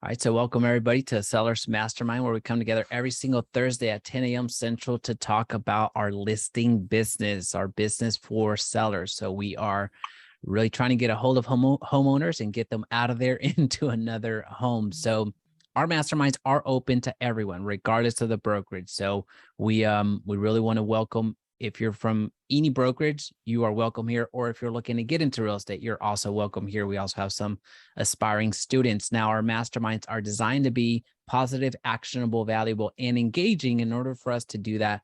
All right, so welcome everybody to Sellers Mastermind, where we come together every single Thursday at 10 a.m. Central to talk about our listing business, our business for sellers. So we are really trying to get a hold of homeowners and get them out of there into another home. So our masterminds are open to everyone, regardless of the brokerage. So we really want to welcome. If you're from any brokerage, you are welcome here. Or if you're looking to get into real estate, you're also welcome here. We also have some aspiring students. Now, our masterminds are designed to be positive, actionable, valuable, and engaging. In order for us to do that,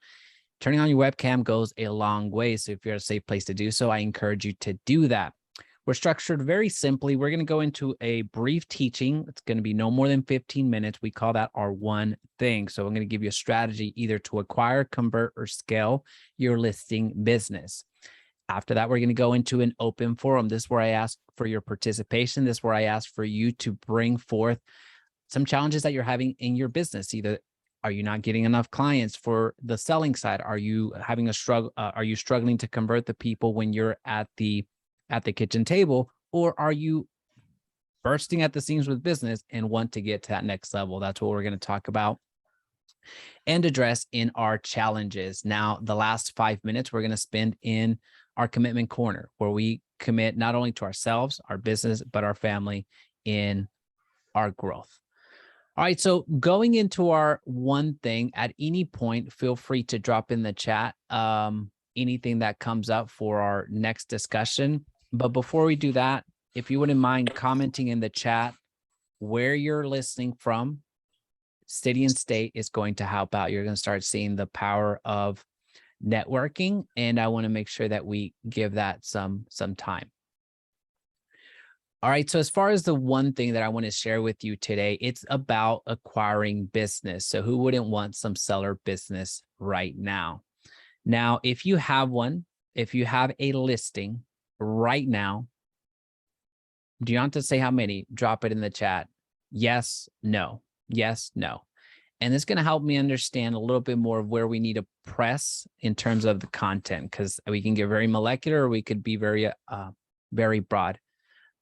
turning on your webcam goes a long way. So if you're at a safe place to do so, I encourage you to do that. We're structured very simply. We're going to go into a brief teaching. It's going to be no more than 15 minutes. We call that our one thing. So I'm going to give you a strategy either to acquire, convert, or scale your listing business. After that, we're going to go into an open forum. This is where I ask for your participation. This is where I ask for you to bring forth some challenges that you're having in your business. Either are you not getting enough clients for the selling side? Are you having a struggle? Are you struggling to convert the people when you're at the kitchen table, or are you bursting at the seams with business and want to get to that next level? That's what we're going to talk about and address in our challenges. Now, the last 5 minutes we're going to spend in our commitment corner, where we commit not only to ourselves, our business, but our family in our growth. All right, so going into our one thing, at any point, feel free to drop in the chat anything that comes up for our next discussion. But before we do that, if you wouldn't mind commenting in the chat where you're listening from, city and state is going to help out. You're going to start seeing the power of networking, and I want to make sure that we give that some time. All right, so as far as the one thing that I want to share with you today, it's about acquiring business. So who wouldn't want some seller business right now? Now, if you have one, if you have a listing right now, do you want to say how many? Drop it in the chat. Yes, no, yes, no. And it's going to help me understand a little bit more of where we need to press in terms of the content, because we can get very molecular or we could be very broad.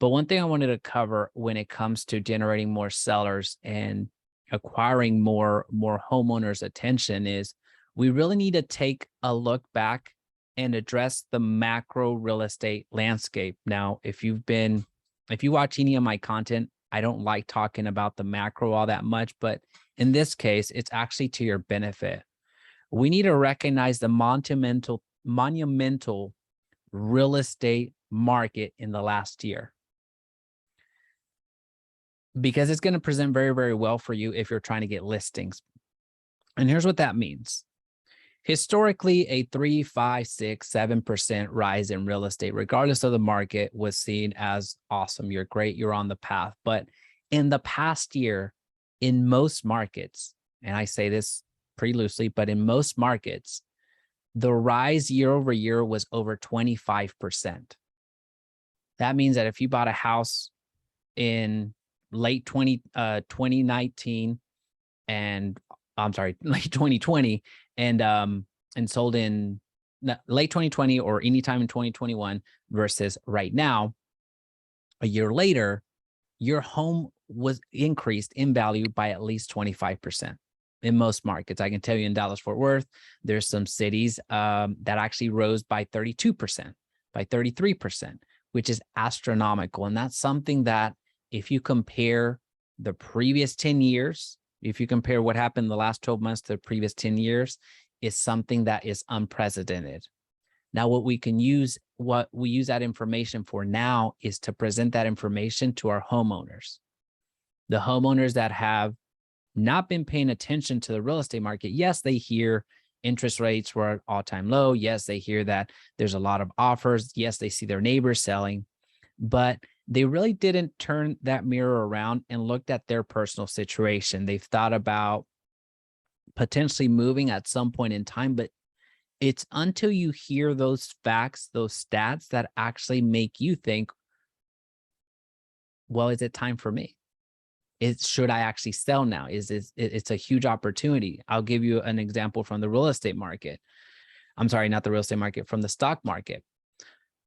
But one thing I wanted to cover when it comes to generating more sellers and acquiring more homeowners' attention is we really need to take a look back and address the macro real estate landscape. Now, if you watch any of my content, I don't like talking about the macro all that much, but in this case, it's actually to your benefit. We need to recognize the monumental real estate market in the last year, because it's going to present very, very well for you if you're trying to get listings. And here's what that means. Historically, a 3, 5, 6, 7% rise in real estate, regardless of the market, was seen as awesome. You're great. You're on the path. But in the past year, in most markets, and I say this pretty loosely, but in most markets, the rise year over year was over 25%. That means that if you bought a house in late 2019 and late 2020 and sold in late 2020 or anytime in 2021 versus right now, a year later, your home was increased in value by at least 25% in most markets. I can tell you in Dallas-Fort Worth, there's some cities that actually rose by 32%, by 33%, which is astronomical. And that's something that if you compare the previous 10 years, if you compare what happened in the last 12 months to the previous 10 years, is something that is unprecedented. Now, what we use that information for now is to present that information to our homeowners. The homeowners that have not been paying attention to the real estate market. Yes, they hear interest rates were at all-time low. Yes, they hear that there's a lot of offers. Yes, they see their neighbors selling, but they really didn't turn that mirror around and looked at their personal situation. They've thought about potentially moving at some point in time, but it's until you hear those facts, those stats, that actually make you think, well, is it time for me? Should I actually sell now? It's a huge opportunity. I'll give you an example from the real estate market. I'm sorry, not the real estate market, from the stock market.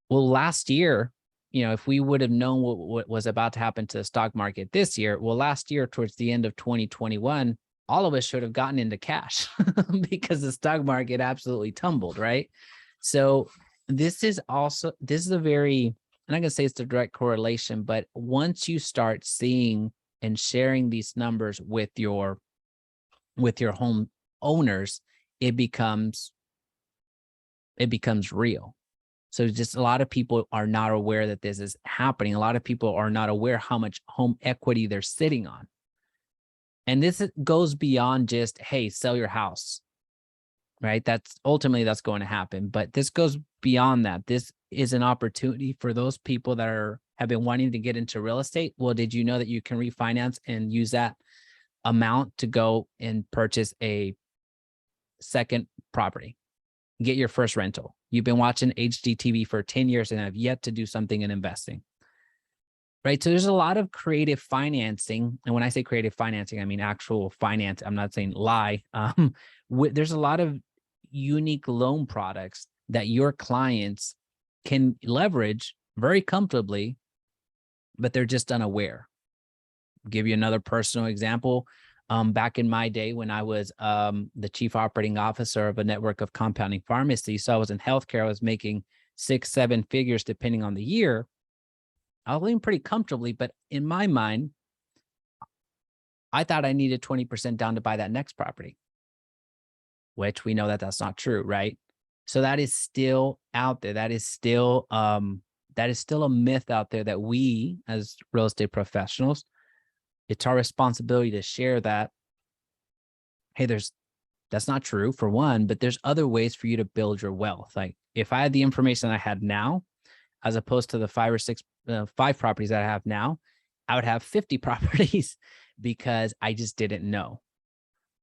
Well, last year, if we would have known what was about to happen to the stock market this year, well, last year, towards the end of 2021, all of us should have gotten into cash because the stock market absolutely tumbled, right? So this is a very, I'm not going to say it's the direct correlation, but once you start seeing and sharing these numbers with your home owners, it becomes real. So just a lot of people are not aware that this is happening. A lot of people are not aware how much home equity they're sitting on. And this goes beyond just, hey, sell your house, right? That's going to happen. But this goes beyond that. This is an opportunity for those people that have been wanting to get into real estate. Well, did you know that you can refinance and use that amount to go and purchase a second property? Get your first rental. You've been watching HGTV for 10 years and have yet to do something in investing, right? So there's a lot of creative financing. And when I say creative financing, I mean actual finance. I'm not saying lie. There's a lot of unique loan products that your clients can leverage very comfortably, but they're just unaware. I'll give you another personal example. Back in my day when I was the chief operating officer of a network of compounding pharmacies, so I was in healthcare, I was making 6-7 figures depending on the year. I was living pretty comfortably, but in my mind, I thought I needed 20% down to buy that next property, which we know that that's not true, right? So that is still out there. That is still a myth out there that we as real estate professionals, it's our responsibility to share that, hey, that's not true for one, but there's other ways for you to build your wealth. Like if I had the information I had now, as opposed to the 5 or 6, 5 properties that I have now, I would have 50 properties because I just didn't know,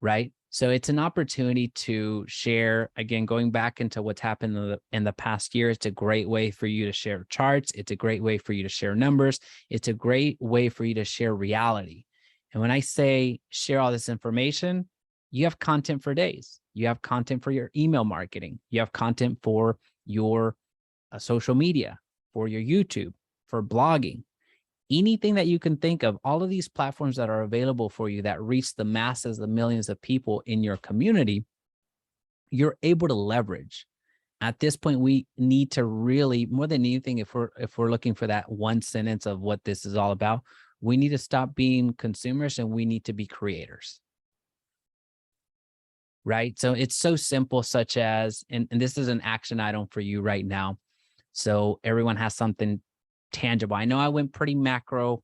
right? So it's an opportunity to share, again, going back into what's happened in the past year. It's a great way for you to share charts. It's a great way for you to share numbers. It's a great way for you to share reality. And when I say share all this information, you have content for days. You have content for your email marketing. You have content for your social media, for your YouTube, for blogging. Anything that you can think of, all of these platforms that are available for you that reach the masses, the millions of people in your community, you're able to leverage. At this point, we need to really, more than anything, if we're looking for that one sentence of what this is all about, we need to stop being consumers and we need to be creators. Right? So it's so simple, such as, and this is an action item for you right now. So everyone has something tangible. I know I went pretty macro.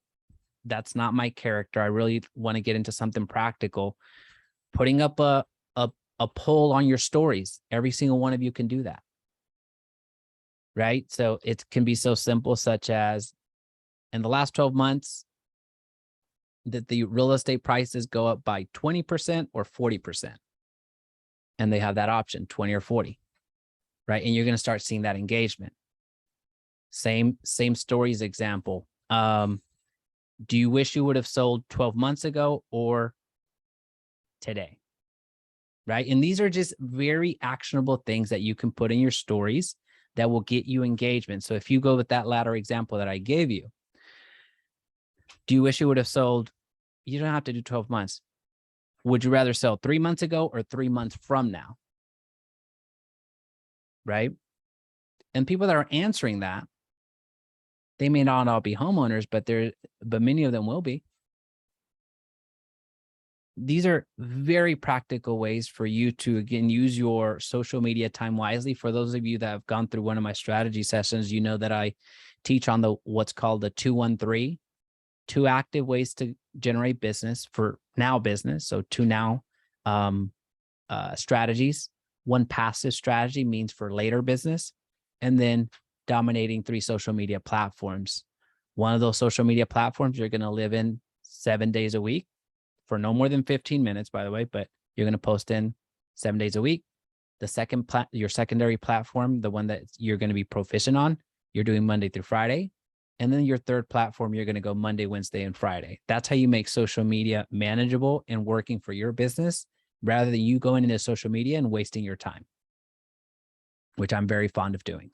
That's not my character. I really want to get into something practical. Putting up a poll on your stories. Every single one of you can do that. Right? So it can be so simple, such as in the last 12 months, that the real estate prices go up by 20% or 40%. And they have that option, 20 or 40. Right? And you're going to start seeing that engagement. Same stories example. Do you wish you would have sold 12 months ago or today? Right? And these are just very actionable things that you can put in your stories that will get you engagement. So if you go with that latter example that I gave you, do you wish you would have sold? You don't have to do 12 months. Would you rather sell 3 months ago or 3 months from now? Right? And people that are answering that, they may not all be homeowners, but many of them will be. These are very practical ways for you to, again, use your social media time wisely. For those of you that have gone through one of my strategy sessions, you know that I teach on what's called the 2-1-3, 2 active ways to generate business for now business. So 2 now strategies. 1 passive strategy means for later business, and then dominating 3 social media platforms. One of those social media platforms you're going to live in 7 days a week for no more than 15 minutes, by the way, but you're going to post in 7 days a week. The second your secondary platform, the one that you're going to be proficient on, you're doing Monday through Friday. And then your third platform, you're going to go Monday, Wednesday, and Friday. That's how you make social media manageable and working for your business, rather than you going into social media and wasting your time, which I'm very fond of doing.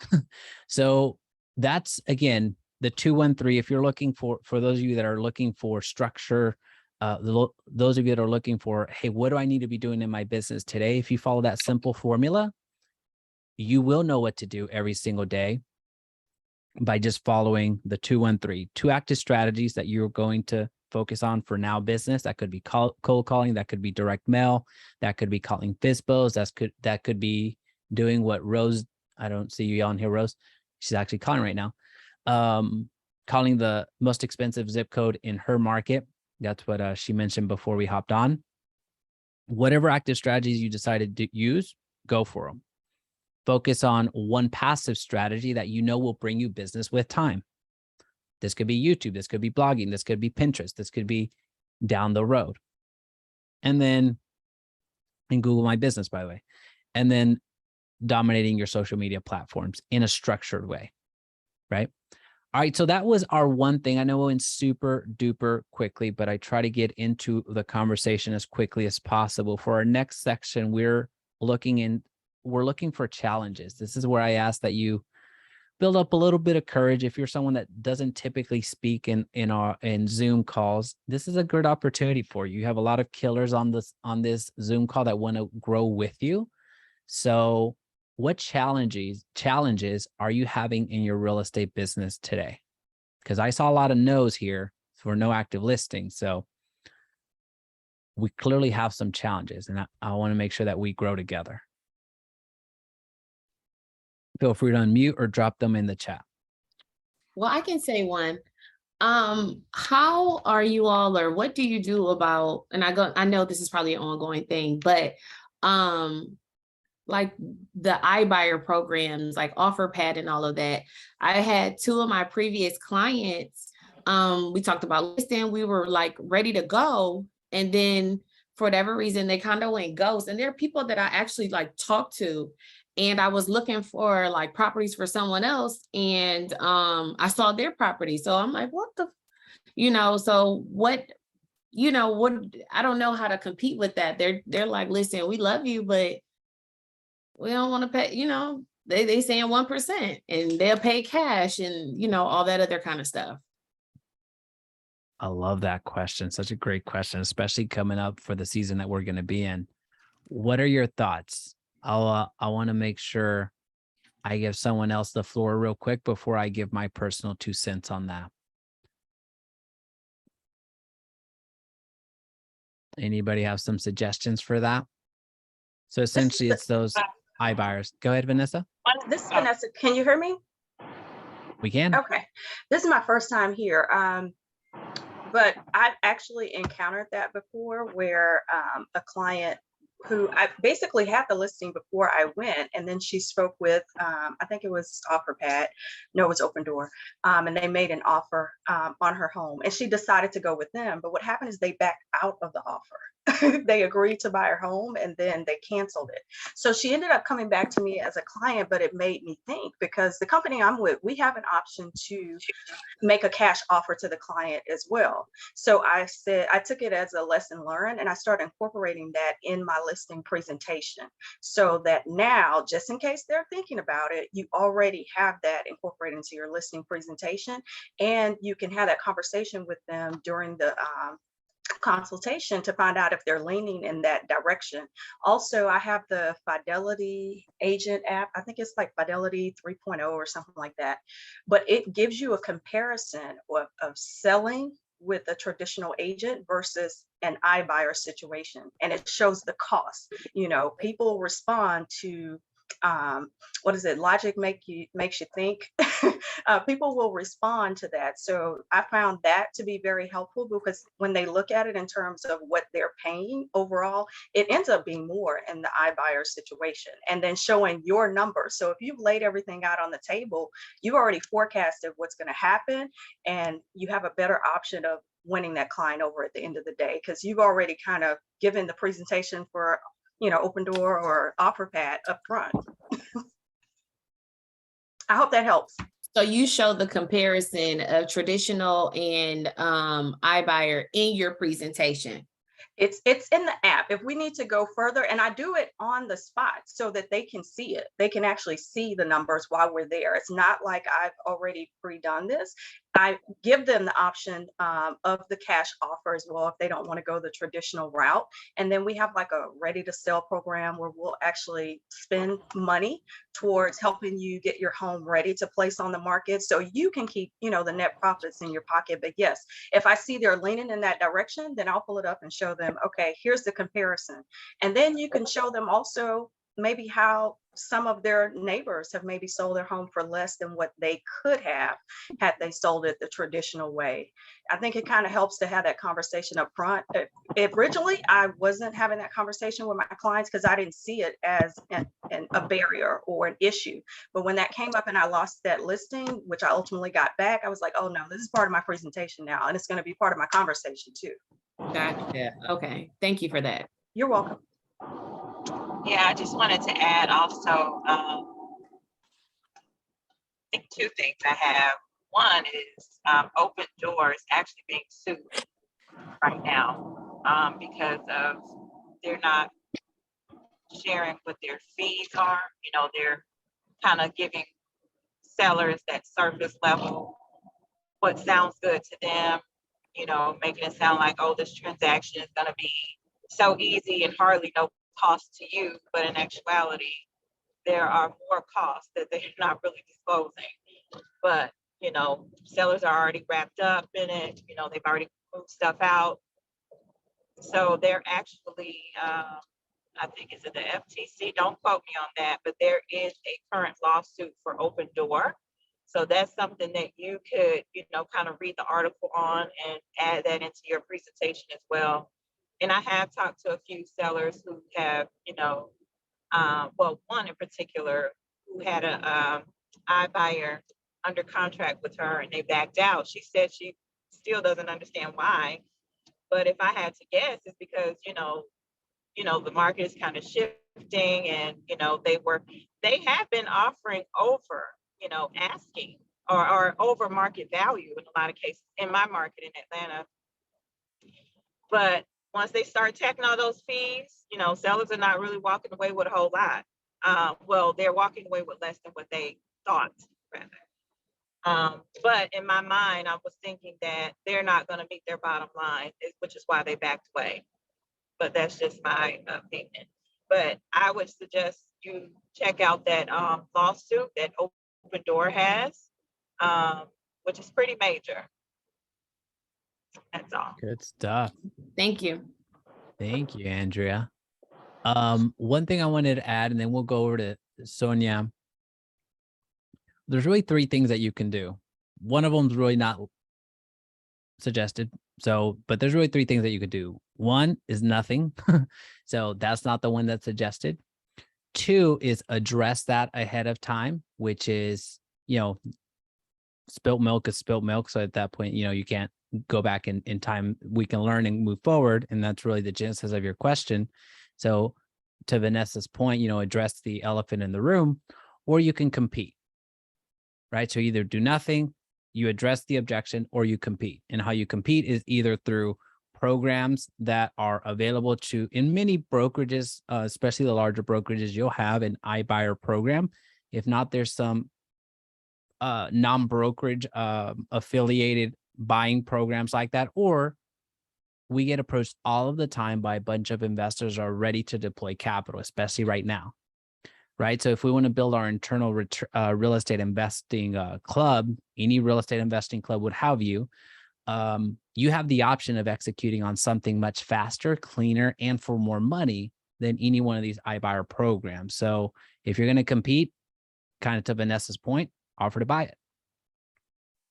So that's, again, the 213, if you're looking for those of you that are looking for structure, those of you that are looking for, hey, what do I need to be doing in my business today? If you follow that simple formula, you will know what to do every single day by just following the 213, 2 active strategies that you're going to focus on for now business. That could be cold calling, that could be direct mail, that could be calling FISBOs, that could be doing what Rose, I don't see you on here, Rose. She's actually calling right now. Calling the most expensive zip code in her market. That's what she mentioned before we hopped on. Whatever active strategies you decided to use, go for them. Focus on one passive strategy that you know will bring you business with time. This could be YouTube, this could be blogging, this could be Pinterest, this could be down the road. And then, in Google My Business, by the way, and then dominating your social media platforms in a structured way, right? All right, so that was our one thing. I know we went super duper quickly, but I try to get into the conversation as quickly as possible. For our next section, we're looking for challenges. This is where I ask that you build up a little bit of courage. If you're someone that doesn't typically speak in Zoom calls, this is a good opportunity for you. You have a lot of killers on this Zoom call that want to grow with you. So what challenges are you having in your real estate business today? Because I saw a lot of no's here for no active listings. So we clearly have some challenges, and I want to make sure that we grow together. Feel free to unmute or drop them in the chat. Well, I can say one. How are you all, or what do you do about, and I know this is probably an ongoing thing, but like the iBuyer programs, like OfferPad and all of that. I had 2 of my previous clients. We talked about listing. We were like ready to go. And then for whatever reason, they kind of went ghost. And there are people that I actually like talked to, and I was looking for like properties for someone else. And I saw their property. So I'm like, what the, so what, I don't know how to compete with that. They're like, listen, we love you, but we don't want to pay, they saying 1% and they'll pay cash and, all that other kind of stuff. I love that question. Such a great question, especially coming up for the season that we're going to be in. What are your thoughts? I want to make sure I give someone else the floor real quick before I give my personal 2 cents on that. Anybody have some suggestions for that? So essentially it's those iBuyers. Go ahead, Vanessa. This is Vanessa. Can you hear me? We can. Okay. This is my first time here. But I've actually encountered that before, where a client who I basically had the listing before I went, and then she spoke with, I think it was OfferPad. No, it was Open Door. And they made an offer on her home, and she decided to go with them. But what happened is they backed out of the offer. They agreed to buy her home, and then they canceled it. So she ended up coming back to me as a client, but it made me think, because the company I'm with, we have an option to make a cash offer to the client as well. So I took it as a lesson learned, and I started incorporating that in my listing presentation, so that now, just in case they're thinking about it, you already have that incorporated into your listing presentation, and you can have that conversation with them during the consultation to find out if they're leaning in that direction. Also, I have the Fidelity Agent app. I think it's like Fidelity 3.0 or something like that. But it gives you a comparison of selling with a traditional agent versus an iBuyer situation. And it shows the cost. People respond to what is it? Logic makes you think. People will respond to that. So I found that to be very helpful, because when they look at it in terms of what they're paying overall, it ends up being more in the iBuyer situation, and then showing your numbers. So if you've laid everything out on the table, you've already forecasted what's going to happen, and you have a better option of winning that client over at the end of the day, because you've already kind of given the presentation for Open Door or OfferPad up front. I hope that helps. So you show the comparison of traditional and iBuyer in your presentation. It's in the app. If we need to go further, and I do it on the spot so that they can see it. They can actually see the numbers while we're there. It's not like I've already pre-done this. I give them the option of the cash offer as well if they don't want to go the traditional route. And then we have like a ready to sell program where we'll actually spend money towards helping you get your home ready to place on the market so you can keep, the net profits in your pocket. But yes, if I see they're leaning in that direction, then I'll pull it up and show them, okay, here's the comparison. And then you can show them also maybe how some of their neighbors have maybe sold their home for less than what they could have had they sold it the traditional way. I think it kind of helps to have that conversation up front. Originally, I wasn't having that conversation with my clients because I didn't see it as a barrier or an issue. But when that came up and I lost that listing, which I ultimately got back, I was like, oh no, this is part of my presentation now. And it's going to be part of my conversation too. Gotcha. Okay. Thank you for that. You're welcome. Yeah, I just wanted to add also, I think two things I have. One is Open Doors actually being sued right now because of they're not sharing what their fees are. They're kind of giving sellers that surface level, what sounds good to them, making it sound like, oh, this transaction is going to be so easy and hardly no cost to you. But in actuality, there are more costs that they're not really disclosing. But, sellers are already wrapped up in it. They've already moved stuff out. So they're actually, I think it's at the FTC. Don't quote me on that, but there is a current lawsuit for Open Door. So that's something that you could, kind of read the article on and add that into your presentation as well. And I have talked to a few sellers who have, one in particular who had a iBuyer under contract with her and they backed out. She said she still doesn't understand why. But if I had to guess, it's because, the market is kind of shifting and, they have been offering over, asking or over market value in a lot of cases in my market in Atlanta. But once they start tacking all those fees, sellers are not really walking away with a whole lot. They're walking away with less than what they thought, rather. But in my mind, I was thinking that they're not going to meet their bottom line, which is why they backed away. But that's just my opinion. But I would suggest you check out that lawsuit that Open Door has, which is pretty major. That's all. Good stuff. Thank you. Thank you, Andrea. One thing I wanted to add, and then we'll go over to Sonia. There's really three things that you can do. One of them is really not suggested. But there's really three things that you could do. One is nothing. So that's not the one that's suggested. Two is address that ahead of time, which is, spilt milk is spilt milk. So at that point, you can't go back in time. We can learn and move forward. And that's really the genesis of your question. So to Vanessa's point, address the elephant in the room, or you can compete, right? So either do nothing, you address the objection, or you compete. And how you compete is either through programs that are available in many brokerages, especially the larger brokerages, you'll have an iBuyer program. If not, there's some non-brokerage affiliated buying programs like that, or we get approached all of the time by a bunch of investors who are ready to deploy capital, especially right now, right? So if we want to build our internal real estate investing club, any real estate investing club would have you, you have the option of executing on something much faster, cleaner, and for more money than any one of these iBuyer programs. So if you're going to compete, kind of to Vanessa's point, offer to buy it.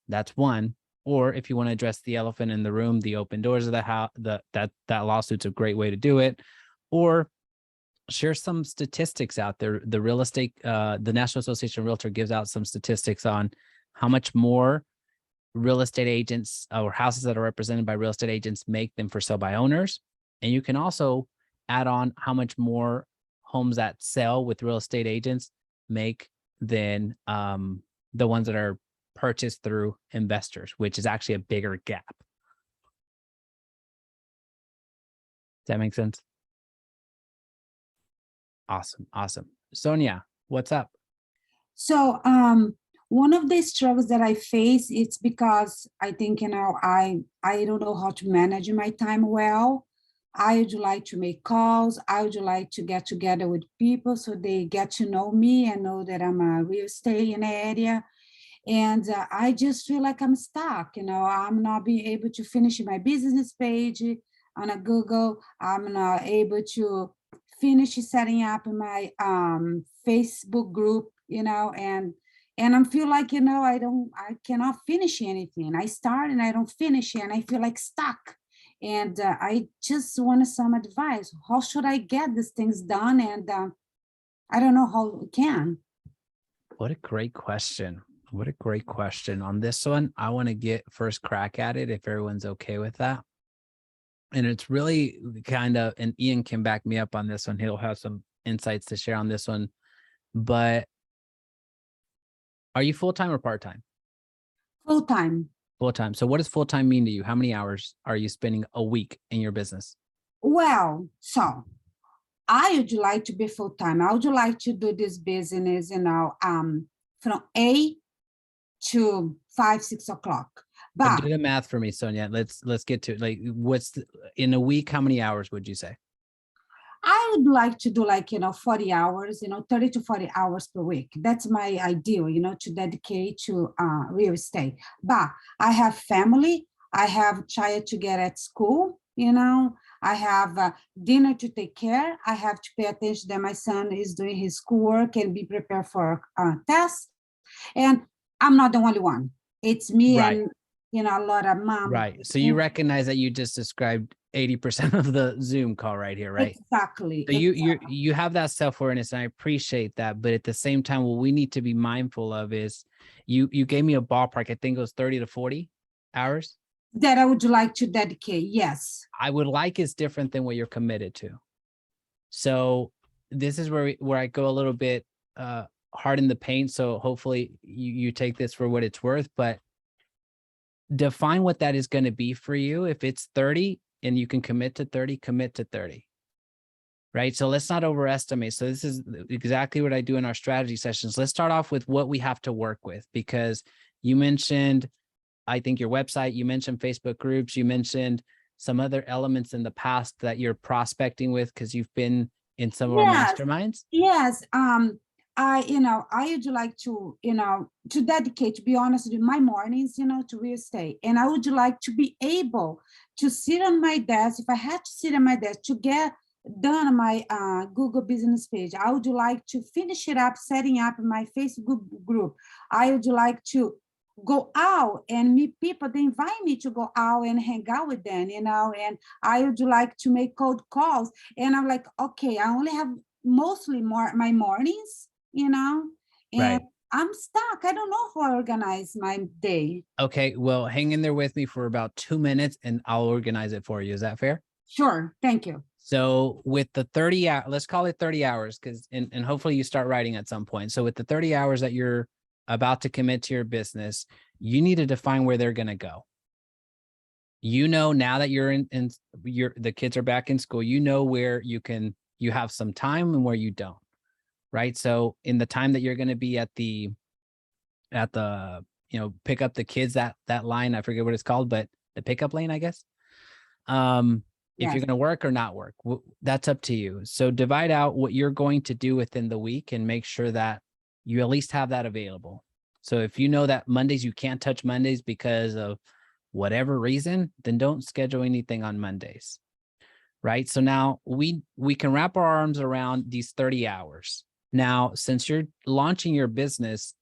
That's one. Or if you want to address the elephant in the room, the Open Doors of the house, that lawsuit's a great way to do it. Or share some statistics out there. The real estate, the National Association of Realtors gives out some statistics on how much more real estate agents or houses that are represented by real estate agents make than for sale by owners. And you can also add on how much more homes that sell with real estate agents make than the ones that are purchased through investors, which is actually a bigger gap. that make sense? Awesome. Awesome. Sonia, what's up? So one of the struggles that I face, it's because I think, I don't know how to manage my time well. I would like to make calls. I would like to get together with people so they get to know me and know that I'm a real estate in the area. And I just feel like I'm stuck. I'm not being able to finish my business page on a Google. I'm not able to finish setting up my Facebook group, and I feel like, I cannot finish anything. I start and I don't finish it, and I feel like stuck. And I just want some advice. How should I get these things done? And I don't know how we can. What a great question. What a great question. On this one, I want to get first crack at it if everyone's okay with that. And it's really kind of, and Ian can back me up on this one. He'll have some insights to share on this one. But are you full-time or part-time? Full-time. Full-time. So what does full-time mean to you? How many hours are you spending a week in your business? Well, so I would like to be full-time. I would like to do this business, from 8 to 5, 6 o'clock. But do the math for me, Sonia. Let's get to it. Like, in a week, how many hours would you say? I would like to do 40 hours, 30 to 40 hours per week. That's my ideal, to dedicate to real estate. But I have family. I have child to get at school, I have dinner to take care. I have to pay attention that my son is doing his schoolwork and be prepared for tests. And I'm not the only one. It's me Right. and, a lot of mom. Right. So you recognize that you just described 80% of the Zoom call right here, right? Exactly. So you have that self-awareness, and I appreciate that. But at the same time, what we need to be mindful of is you gave me a ballpark. I think it was 30 to 40 hours. That I would like to dedicate. Yes. I would like is different than what you're committed to. So this is where I go a little bit hard in the paint. So hopefully you take this for what it's worth, but define what that is going to be for you. If it's 30 and you can commit to 30, commit to 30. Right. So let's not overestimate. So this is exactly what I do in our strategy sessions. Let's start off with what we have to work with, because you mentioned, I think, your website, you mentioned Facebook groups, you mentioned some other elements in the past that you're prospecting with because you've been in some of our masterminds. Yes. I would like to, to dedicate, to be honest with you, my mornings, to real estate. And I would like to be able to sit on my desk. If I had to sit on my desk to get done my Google business page, I would like to finish it up, setting up my Facebook group. I would like to go out and meet people. They invite me to go out and hang out with them, and I would like to make cold calls. And I'm like, okay, I only have mostly my mornings, and Right. I'm stuck. I don't know how I organize my day. Okay, well, hang in there with me for about 2 minutes and I'll organize it for you. Is that fair? Sure. Thank you. So with the 30 hours, let's call it 30 hours, because and hopefully you start writing at some point. So with the 30 hours that you're about to commit to your business, you need to define where they're going to go. Now that you're the kids are back in school, where you have some time and where you don't. Right. So in the time that you're going to be at the pick up the kids, that line, I forget what it's called, but the pickup lane, I guess. If you're going to work or not work, that's up to you. So divide out what you're going to do within the week and make sure that you at least have that available. So if you know that Mondays, you can't touch Mondays because of whatever reason, then don't schedule anything on Mondays. Right. So now we can wrap our arms around these 30 hours. Now, since you're launching your business,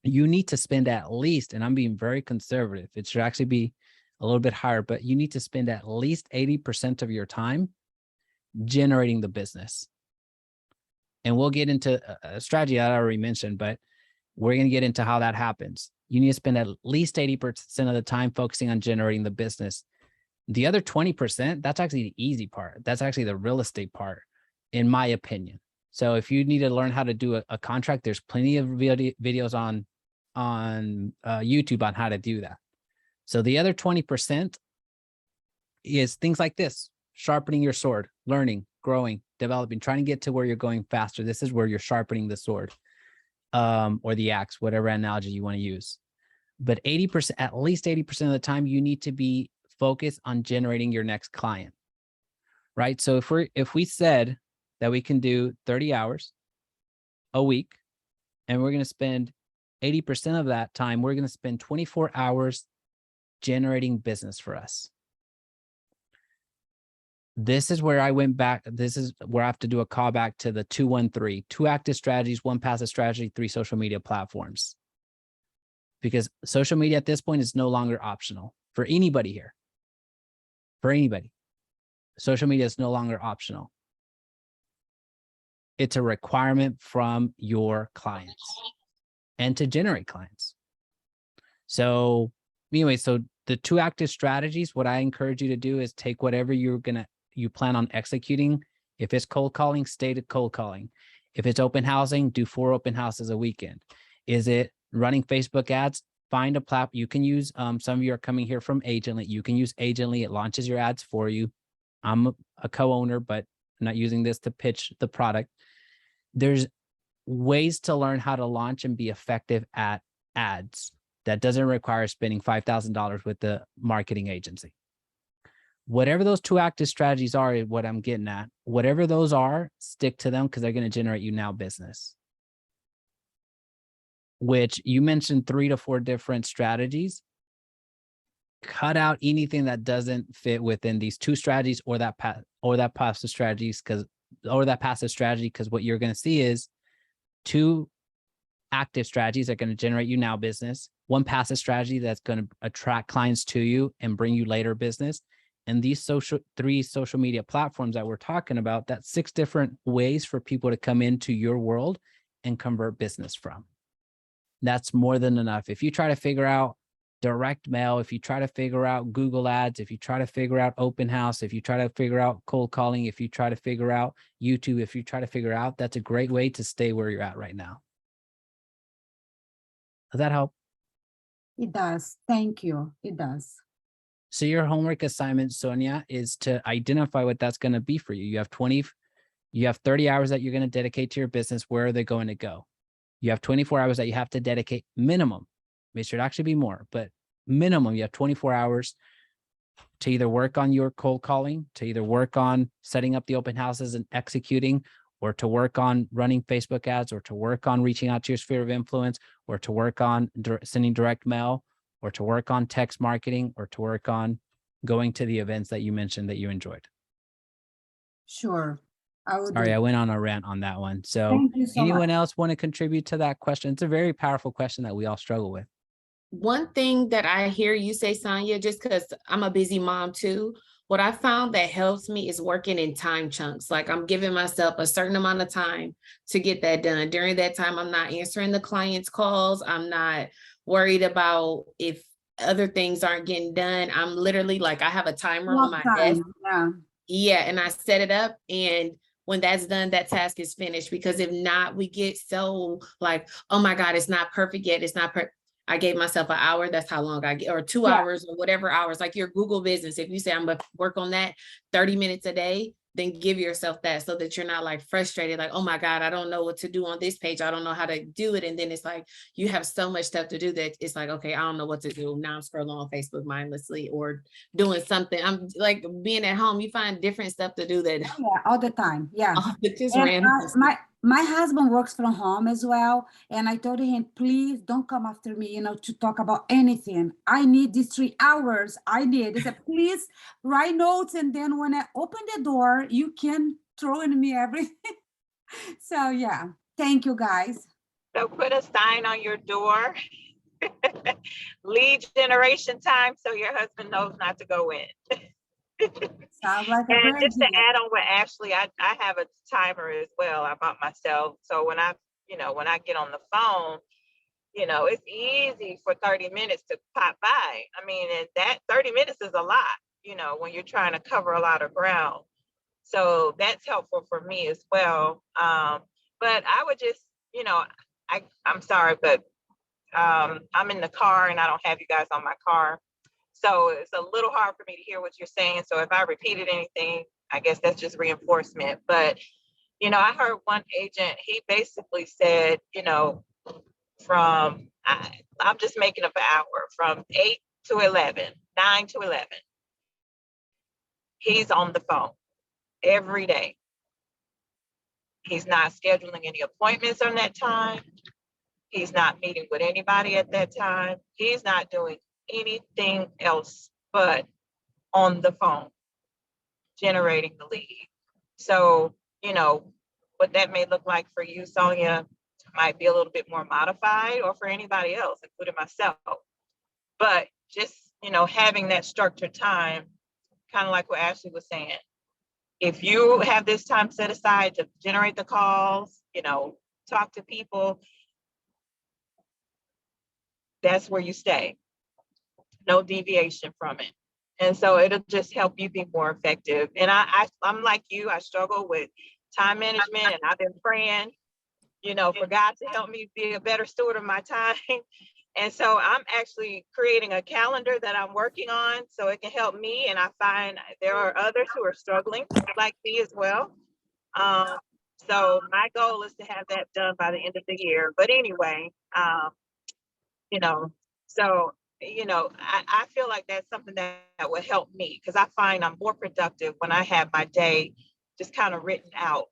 you need to spend at least, and I'm being very conservative, it should actually be a little bit higher, but you need to spend at least 80% of your time generating the business. And we'll get into a strategy that I already mentioned, but we're going to get into how that happens. You need to spend at least 80% of the time focusing on generating the business. The other 20%, that's actually the easy part. That's actually the real estate part, in my opinion. So if you need to learn how to do a contract, there's plenty of videos on YouTube on how to do that. So the other 20% is things like this: sharpening your sword, learning, growing, developing, trying to get to where you're going faster. This is where you're sharpening the sword, or the axe, whatever analogy you want to use. But 80%, at least 80% of the time, you need to be focused on generating your next client, right? So if we said that we can do 30 hours a week, and we're going to spend 80% of that time, we're going to spend 24 hours generating business for us. This is where I went back. This is where I have to do a callback to the 2-1-3, 2 active strategies, 1 passive strategy, 3 social media platforms. Because social media at this point is no longer optional for anybody here. For anybody. Social media is no longer optional. It's a requirement from your clients and to generate clients. So anyway, so the 2 active strategies, what I encourage you to do is take whatever you plan on executing. If it's cold calling, stay to cold calling. If it's open housing, do 4 open houses a weekend. Is it running Facebook ads? Find a platform. You can use, some of you are coming here from Agently. You can use Agently. It launches your ads for you. I'm a co-owner, but I'm not using this to pitch the product. There's ways to learn how to launch and be effective at ads. That doesn't require spending $5,000 with the marketing agency. Whatever those 2 active strategies are, is what I'm getting at. Whatever those are, stick to them because they're going to generate you now business. Which you mentioned 3 to 4 different strategies. Cut out anything that doesn't fit within these 2 strategies or that passive strategies, because what you're going to see is 2 active strategies that are going to generate you now business, 1 passive strategy that's going to attract clients to you and bring you later business. And these 3 social media platforms that we're talking about, that's 6 different ways for people to come into your world and convert business from. That's more than enough. If you try to figure out direct mail, if you try to figure out Google ads, if you try to figure out open house, if you try to figure out cold calling, if you try to figure out YouTube, if you try to figure out, that's a great way to stay where you're at right now. Does that help? It does. Thank you. It does. So your homework assignment, Sonia, is to identify what that's going to be for you. You have 30 hours that you're going to dedicate to your business. Where are they going to go? You have 24 hours that you have to dedicate minimum. It should actually be more, but minimum, you have 24 hours to either work on your cold calling, to either work on setting up the open houses and executing, or to work on running Facebook ads, or to work on reaching out to your sphere of influence, or to work on sending direct mail, or to work on text marketing, or to work on going to the events that you mentioned that you enjoyed. Sure. I would. Sorry, I went on a rant on that one. So Thank you so anyone much. else want to contribute to that question? It's a very powerful question that we all struggle with. One thing that I hear you say, Sonia, just because I'm a busy mom too, what I found that helps me is working in time chunks. Like I'm giving myself a certain amount of time to get that done. During that time, I'm not answering the client's calls. I'm not worried about if other things aren't getting done. I'm literally like, I have a timer on my desk. Yeah. Yeah, and I set it up, and when that's done, that task is finished. Because if not, we get so like, oh my God, it's not perfect yet. It's not perfect. I gave myself an hour. That's how long I get, or 2 hours or whatever hours, like your Google business. If you say I'm gonna work on that 30 minutes a day, then give yourself that so that you're not like frustrated, like, oh my God, I don't know what to do on this page. I don't know how to do it. And then it's like, you have so much stuff to do that it's like, okay, I don't know what to do. Now I'm scrolling on Facebook mindlessly or doing something. I'm like being at home, you find different stuff to do that. Yeah, all the time. Yeah. Just And random. my husband works from home as well. And I told him, please don't come after me, to talk about anything. I need these 3 hours. He said, please write notes. And then when I open the door, you can throw in me everything. So yeah, thank you guys. So put a sign on your door, lead generation time, so your husband knows not to go in. Sounds like a And great just to idea. add on with Ashley, I have a timer as well. I bought myself. So when I get on the phone, it's easy for 30 minutes to pop by. I mean, and that 30 minutes is a lot, when you're trying to cover a lot of ground. So that's helpful for me as well. But I would just, I'm sorry, but I'm in the car and I don't have you guys on my car. So it's a little hard for me to hear what you're saying. So if I repeated anything, I guess that's just reinforcement. But, you know, I heard one agent, he basically said, you know, I'm just making up an hour, from 8 to 11, 9 to 11. He's on the phone every day. He's not scheduling any appointments on that time. He's not meeting with anybody at that time. He's not doing anything else but on the phone, generating the lead. So, you know, what that may look like for you, Sonia, might be a little bit more modified, or for anybody else, including myself. But just, you know, having that structured time, kind of like what Ashley was saying, if you have this time set aside to generate the calls, you know, talk to people, that's where you stay. No deviation from it. And so it'll just help you be more effective. And I'm like you, I struggle with time management, and I've been praying, you know, for God to help me be a better steward of my time. And so I'm actually creating a calendar that I'm working on so it can help me. And I find there are others who are struggling like me as well. So my goal is to have that done by the end of the year. But anyway, you know, so, you know, I feel like that's something that would help me, because I find I'm more productive when I have my day just kind of written out.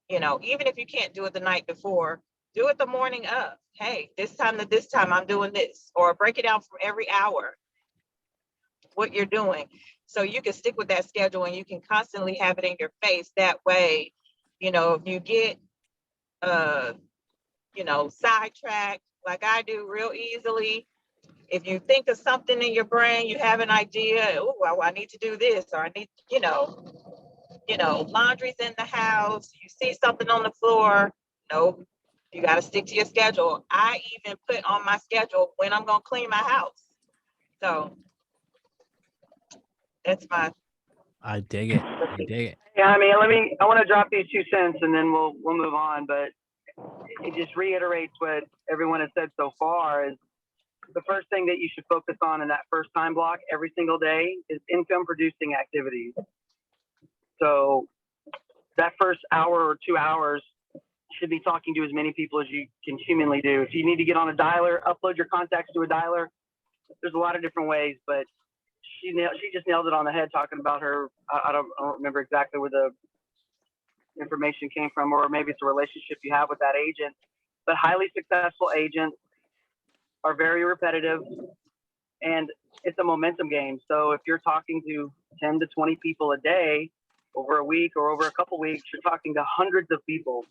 You know, even if you can't do it the night before, do it the morning of. Hey, this time to this time, I'm doing this, or break it out from every hour, what you're doing. So you can stick with that schedule and you can constantly have it in your face. That way, you know, if you get, you know, sidetracked like I do real easily, if you think of something in your brain, you have an idea, oh, I need to do this, or I need, you know, laundry's in the house, you see something on the floor, nope, you got to stick to your schedule. I even put on my schedule when I'm going to clean my house. So that's my. I dig it. I dig it. Yeah, I mean, I want to drop these 2 cents and then we'll move on, but it just reiterates what everyone has said so far. Is the first thing that you should focus on in that first time block every single day is income producing activities. So that first hour or 2 hours should be talking to as many people as you can humanly do. If you need to get on a dialer, upload your contacts to a dialer. There's a lot of different ways, but she just nailed it on the head talking about her. I don't remember exactly where the information came from, or maybe it's a relationship you have with that agent, but highly successful agents are very repetitive, and it's a momentum game. So if you're talking to 10 to 20 people a day over a week or over a couple weeks, you're talking to hundreds of people.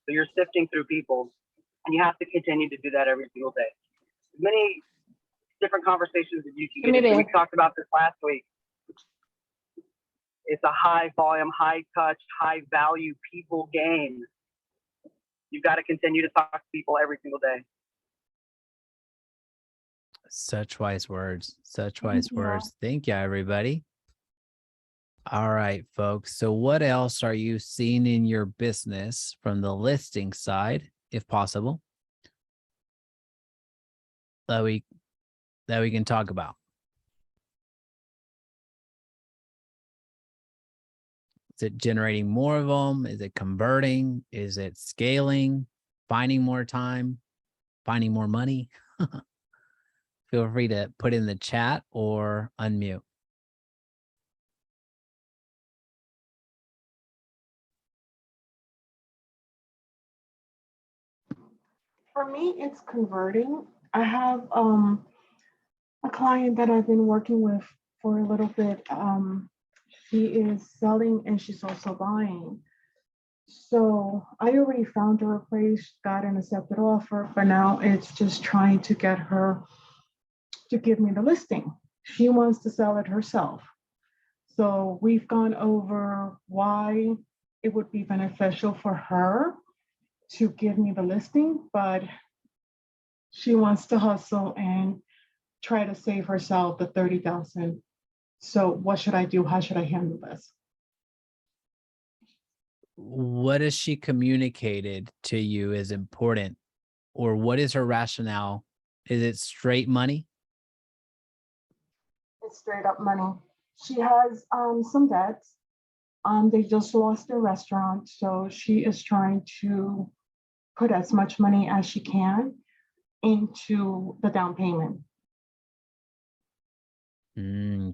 So you're sifting through people, and you have to continue to do that every single day. Many different conversations that you can get into. We talked about this last week. It's a high volume, high touch, high value people game. You've got to continue to talk to people every single day. Such wise words. Such wise words. Thank you, everybody. All right, folks. So what else are you seeing in your business from the listing side, if possible, that we can talk about? Is it generating more of them? Is it converting? Is it scaling? Finding more time? Finding more money? Feel free to put in the chat or unmute. For me, it's converting. I have a client that I've been working with for a little bit. She is selling and she's also buying. So I already found her a place, got an accepted offer, but now it's just trying to get her to give me the listing. She wants to sell it herself. So we've gone over why it would be beneficial for her to give me the listing, but she wants to hustle and try to save herself the $30,000. So what should I do? How should I handle this? What has she communicated to you is important, or what is her rationale? Is it straight money? It's straight up money. She has some debts. They just lost their restaurant, so she is trying to put as much money as she can into the down payment.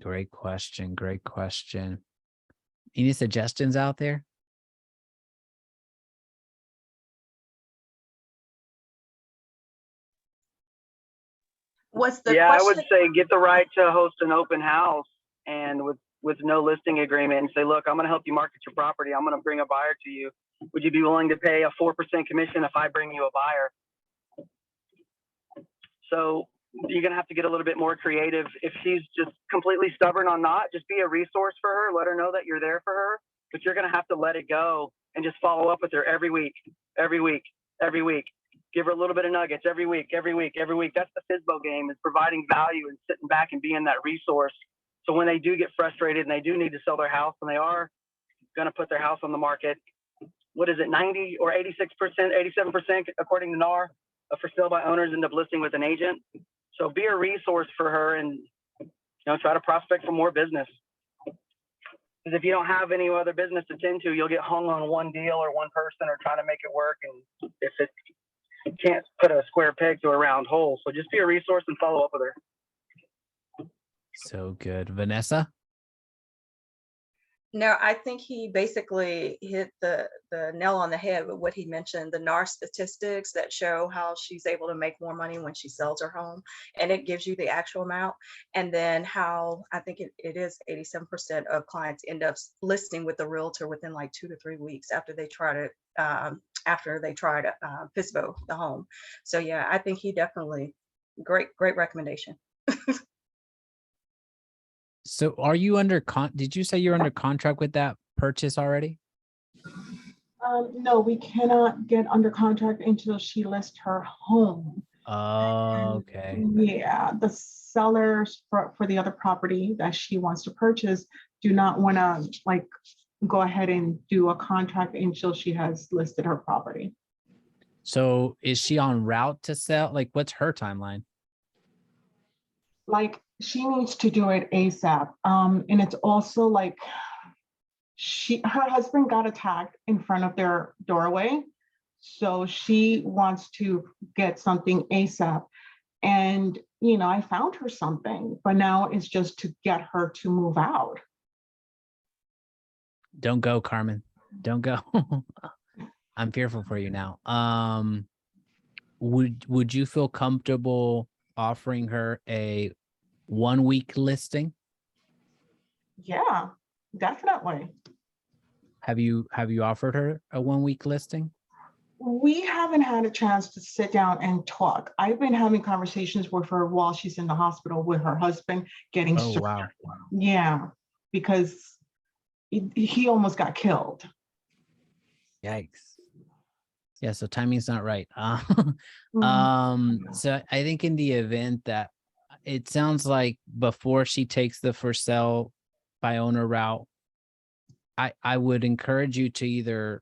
Great question. Great question. Any suggestions out there? Was the Yeah, I question? would say get the right to host an open house and with no listing agreement and say, look, I'm going to help you market your property. I'm going to bring a buyer to you. Would you be willing to pay a 4% commission if I bring you a buyer? So you're going to have to get a little bit more creative. If she's just completely stubborn on not, just be a resource for her. Let her know that you're there for her, but you're going to have to let it go and just follow up with her every week, every week, every week. Give her a little bit of nuggets every week, every week, every week. That's the FSBO game, is providing value and sitting back and being that resource. So when they do get frustrated and they do need to sell their house and they are going to put their house on the market, what is it, 90 or 86%, 87%, according to NAR, for sale by owners end up listing with an agent. So be a resource for her and try to prospect for more business. Because if you don't have any other business to tend to, you'll get hung on one deal or one person or trying to make it work. And if it can't put a square peg to a round hole. So just be a resource and follow up with her. So good. Vanessa? No, I think he basically hit the nail on the head with what he mentioned, the NAR statistics that show how she's able to make more money when she sells her home, and it gives you the actual amount. And then how I think it is 87% of clients end up listing with the realtor within like 2 to 3 weeks after they try to FSBO the home. So yeah, I think he definitely, great recommendation. So are you under did you say you're under contract with that purchase already? No, we cannot get under contract until she lists her home. Okay. Yeah, the sellers for the other property that she wants to purchase do not want to go ahead and do a contract until she has listed her property. So is she en route to sell? Like, what's her timeline? Like, she needs to do it ASAP. And it's also like her husband got attacked in front of their doorway. So she wants to get something ASAP. And, I found her something, but now it's just to get her to move out. Don't go, Carmen. Don't go. I'm fearful for you now. Would you feel comfortable offering her a 1 week listing? Yeah, definitely. Have you offered her a 1 week listing? We haven't had a chance to sit down and talk. I've been having conversations with her while she's in the hospital with her husband getting Oh, wow. Yeah, because he almost got killed. Yikes. Yeah, so timing's not right. Mhm. So I think in the event that it sounds like before she takes the for sale by owner route, I would encourage you to either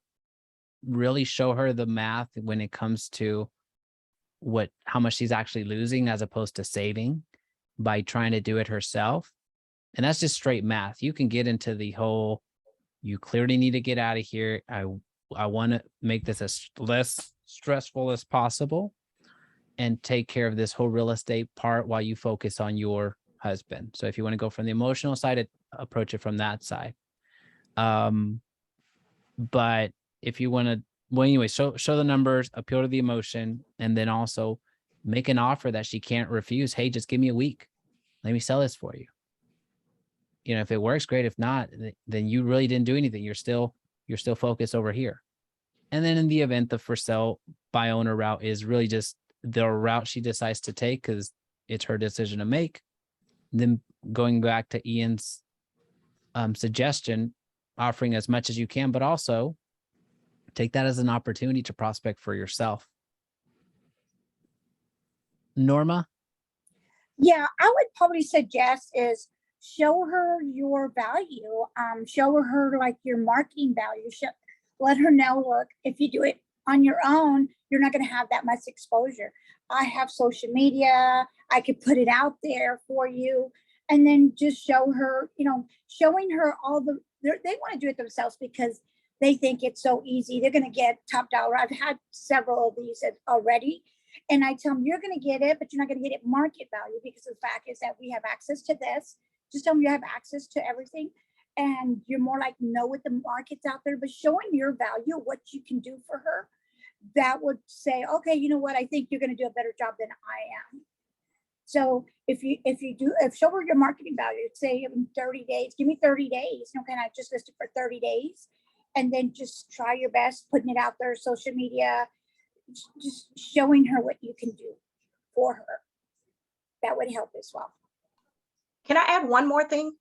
really show her the math when it comes to how much she's actually losing as opposed to saving by trying to do it herself. And that's just straight math. You can get into the whole, you clearly need to get out of here. I want to make this as less stressful as possible and take care of this whole real estate part while you focus on your husband. So if you want to go from the emotional side, approach it from that side. But if you want to, well, anyway, show the numbers, appeal to the emotion, and then also make an offer that she can't refuse. Hey, just give me a week. Let me sell this for you. If it works, great. If not, then you really didn't do anything. You're still focused over here. And then in the event the for sale by owner route is really just the route she decides to take because it's her decision to make, then going back to Ian's suggestion, offering as much as you can, but also take that as an opportunity to prospect for yourself. Norma? Yeah, I would probably suggest is show her your value. Show her like your marketing value. Let her know, look, if you do it on your own, you're not going to have that much exposure. I have social media. I could put it out there for you. And then just show her, showing her all they want to do it themselves because they think it's so easy. They're going to get top dollar. I've had several of these already. And I tell them, you're going to get it, but you're not going to get it market value, because the fact is that we have access to this. Just tell them you have access to everything. And you're more like, know what the market's out there, but showing your value, what you can do for her, that would say, okay, you know what? I think you're going to do a better job than I am. So if show her your marketing value, say in 30 days, give me 30 days. Can I just list it for 30 days? And then just try your best putting it out there, social media, just showing her what you can do for her. That would help as well. Can I add one more thing?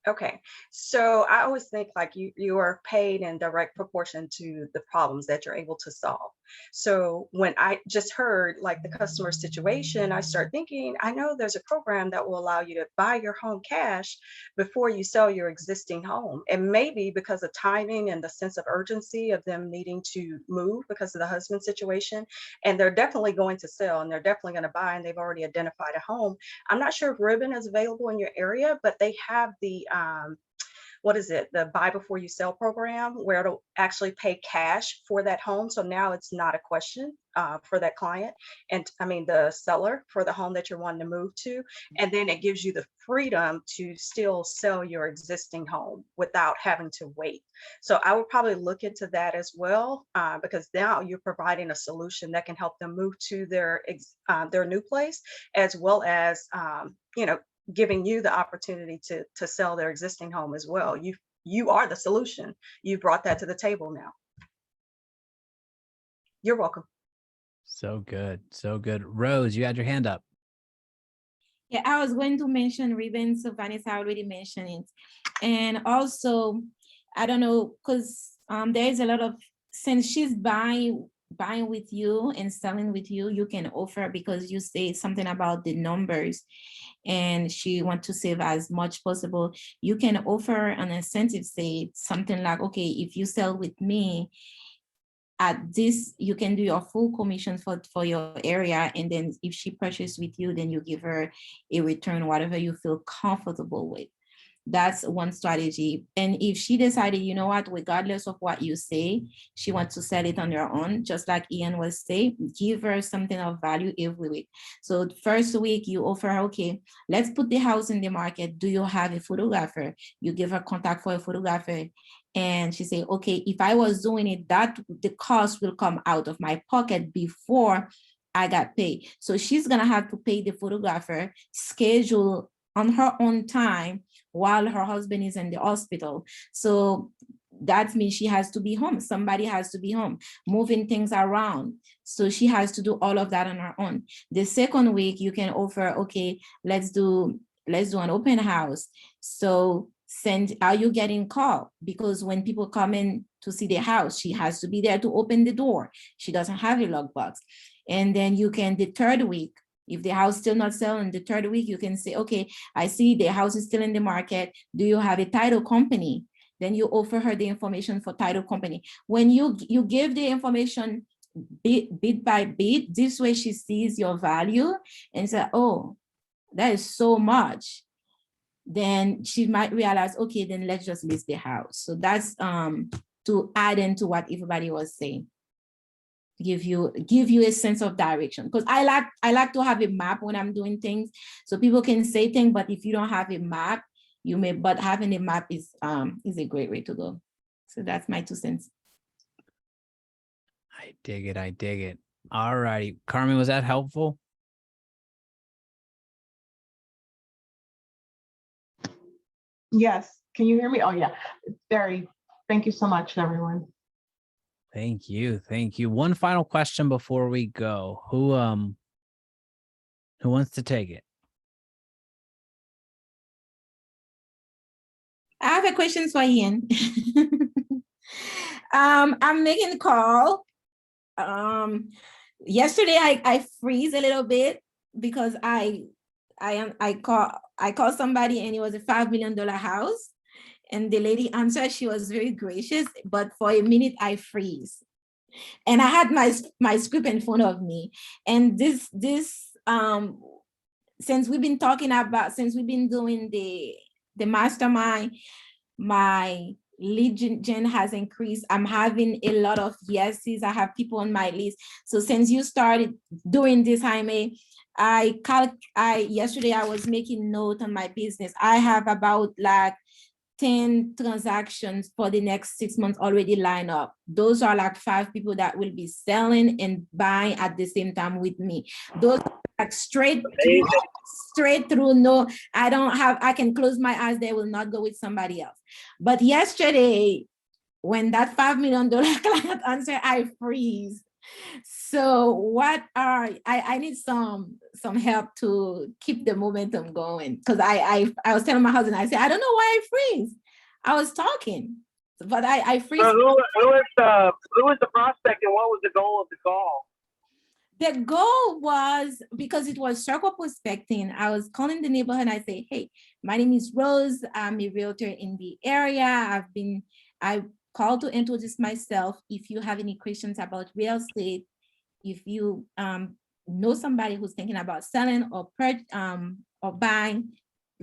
Okay, so I always think like you are paid in direct proportion to the problems that you're able to solve. So when I just heard like the customer situation, I start thinking, I know there's a program that will allow you to buy your home cash before you sell your existing home. And maybe because of timing and the sense of urgency of them needing to move because of the husband situation, and they're definitely going to sell and they're definitely going to buy, and they've already identified a home. I'm not sure if Ribbon is available in your area, but they have the what is it, the buy before you sell program, where it'll actually pay cash for that home. So now it's not a question for that client, and I mean the seller, for the home that you're wanting to move to. And then it gives you the freedom to still sell your existing home without having to wait. So I would probably look into that as well, because now you're providing a solution that can help them move to their new place, as well as giving you the opportunity to sell their existing home as well. You are the solution. You brought that to the table now. You're welcome. So good. So good. Rose, you had your hand up. Yeah, I was going to mention ribbons, so Vanessa already mentioned it. And also, I don't know, because there is a lot of, since she's buying with you and selling with you, you can offer, because you say something about the numbers and she wants to save as much possible. You can offer an incentive, say something like, okay, if you sell with me at this, you can do your full commission for your area. And then if she purchases with you, then you give her a return, whatever you feel comfortable with. That's one strategy. And if she decided, you know what, regardless of what you say, she wants to sell it on her own, just like Ian was saying, give her something of value every week. So the first week you offer her, okay, let's put the house in the market. Do you have a photographer? You give her contact for a photographer. And she say, okay, if I was doing it, that the cost will come out of my pocket before I got paid. So she's gonna have to pay the photographer, schedule on her own time while her husband is in the hospital. So that means she has to be home. Somebody has to be home, moving things around. So she has to do all of that on her own. The second week you can offer, okay, let's do an open house. So are you getting call? Because when people come in to see the house, she has to be there to open the door. She doesn't have a lockbox. And then you can, the third week, if the house still not selling, the third week, you can say, okay, I see the house is still in the market. Do you have a title company? Then you offer her the information for title company. When you give the information bit by bit, this way she sees your value and say, oh, that is so much. Then she might realize, okay, then let's just list the house. So that's to add into what everybody was saying. Give you a sense of direction, because I like to have a map when I'm doing things, so people can say things, but if you don't have a map, but having a map is a great way to go. So that's my 2 cents. I dig it. All righty, Carmen, was that helpful? Yes. Can you hear me? Oh yeah. Very. Thank you so much, everyone. Thank you. One final question before we go. Who wants to take it? I have a question for Ian. I'm making a call. Yesterday I freeze a little bit because I called somebody and it was a $5 million house. And the lady answered, she was very gracious, but for a minute I freeze. And I had my script in front of me. And this since we've been doing the mastermind, my lead gen has increased. I'm having a lot of yeses. I have people on my list. So since you started doing this, Jaime, yesterday I was making note on my business. I have about like 10 transactions for the next 6 months already lined up. Those are like 5 people that will be selling and buying at the same time with me. Those are like straight through. No, I can close my eyes. They will not go with somebody else. But yesterday, when that $5 million client answered, I freeze. So I need some help to keep the momentum going, because I was telling my husband, I said, I don't know why I freeze. I was talking, but I freeze. So who was the prospect, and what was the goal of the call? The goal was, because it was circle prospecting, I was calling the neighborhood and I say, hey, my name is Rose. I'm a realtor in the area. I called to introduce myself. If you have any questions about real estate, if you know somebody who's thinking about selling or buying,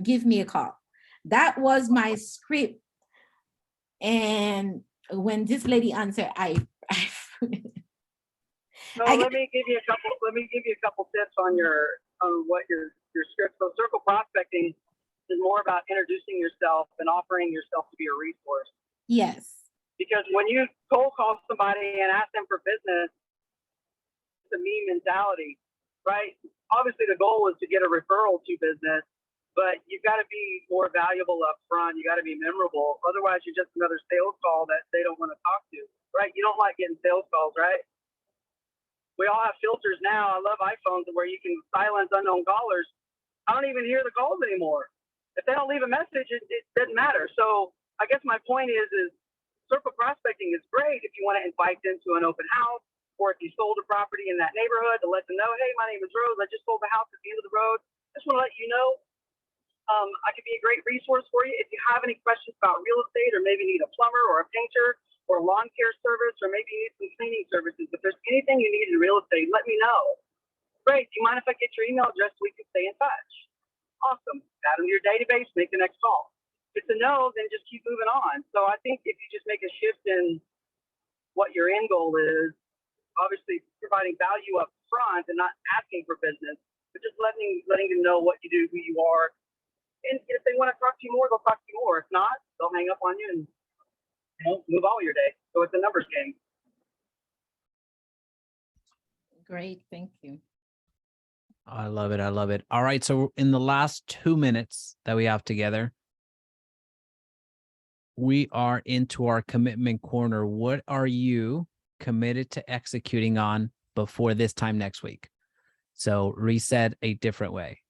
give me a call. That was my script. And when this lady answered, So let me give you a couple tips on what your script. So circle prospecting is more about introducing yourself and offering yourself to be a resource. Yes. Because when you cold call somebody and ask them for business, it's a me mentality, right? Obviously the goal is to get a referral to business, but you've got to be more valuable up front. You got to be memorable. Otherwise you're just another sales call that they don't want to talk to, right? You don't like getting sales calls, right? We all have filters now. I love iPhones where you can silence unknown callers. I don't even hear the calls anymore. If they don't leave a message, it doesn't matter. So I guess my point is circle prospecting is great if you want to invite them to an open house, or if you sold a property in that neighborhood, to let them know, hey, my name is Rose. I just sold the house at the end of the road. I just want to let you know I could be a great resource for you. If you have any questions about real estate, or maybe need a plumber or a painter or lawn care service, or maybe you need some cleaning services, if there's anything you need in real estate, let me know. Great. Do you mind if I get your email address so we can stay in touch? Awesome. Add them to your database, make the next call. If it's a no, then just keep moving on. So I think if you just make a shift in what your end goal is, obviously providing value up front and not asking for business, but just letting them know what you do, who you are. And if they want to talk to you more, they'll talk to you more. If not, they'll hang up on you and move on with your day. So it's a numbers game. Great, thank you. I love it. I love it. All right. So in the last 2 minutes that we have together, we are into our commitment corner. What are you committed to executing on before this time next week? So reset a different way.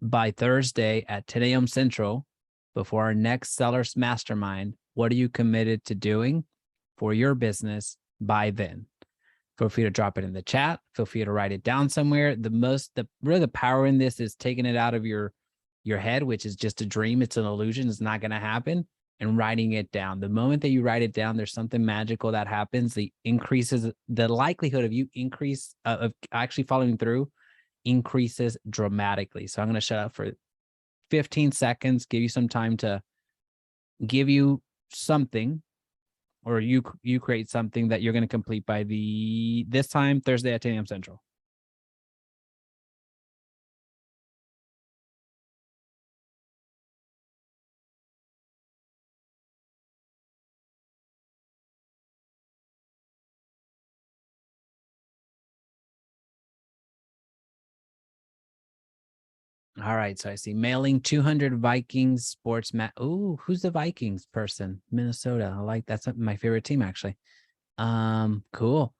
By Thursday at 10 a.m. Central, before our next Sellers Mastermind, what are you committed to doing for your business by then? Feel free to drop it in the chat. Feel free to write it down somewhere. The power in this is taking it out of your head, which is just a dream. It's an illusion. It's not going to happen. And writing it down. The moment that you write it down, there's something magical that happens. The likelihood of you of actually following through increases dramatically. So I'm going to shut up for 15 seconds, give you some time to give you something, or you create something that you're going to complete by this time, Thursday at 10 a.m. Central. All right. So I see mailing 200 Vikings sports mat. Ooh, who's the Vikings person? Minnesota. I like that's my favorite team, actually. Cool.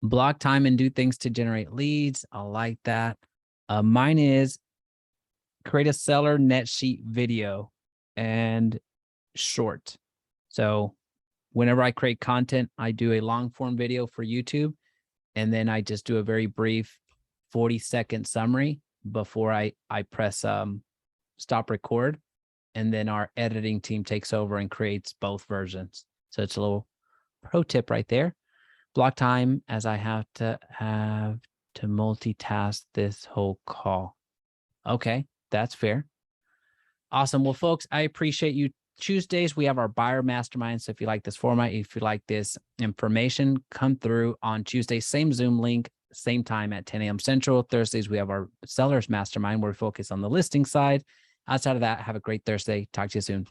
Block time and do things to generate leads. I like that. Mine is create a seller net sheet video and short. So whenever I create content, I do a long form video for YouTube, and then I just do a very brief 40-second summary before I press stop record, and then our editing team takes over and creates both versions. So it's a little pro tip right there. Block time, as I have to multitask this whole call. Okay, that's fair. Awesome. Well, folks, I appreciate you. Tuesdays, we have our buyer mastermind. So if you like this format, if you like this information, come through on Tuesday, same Zoom link, same time at 10 a.m. Central. Thursdays, we have our sellers mastermind where we focus on the listing side. Outside of that, have a great Thursday. Talk to you soon.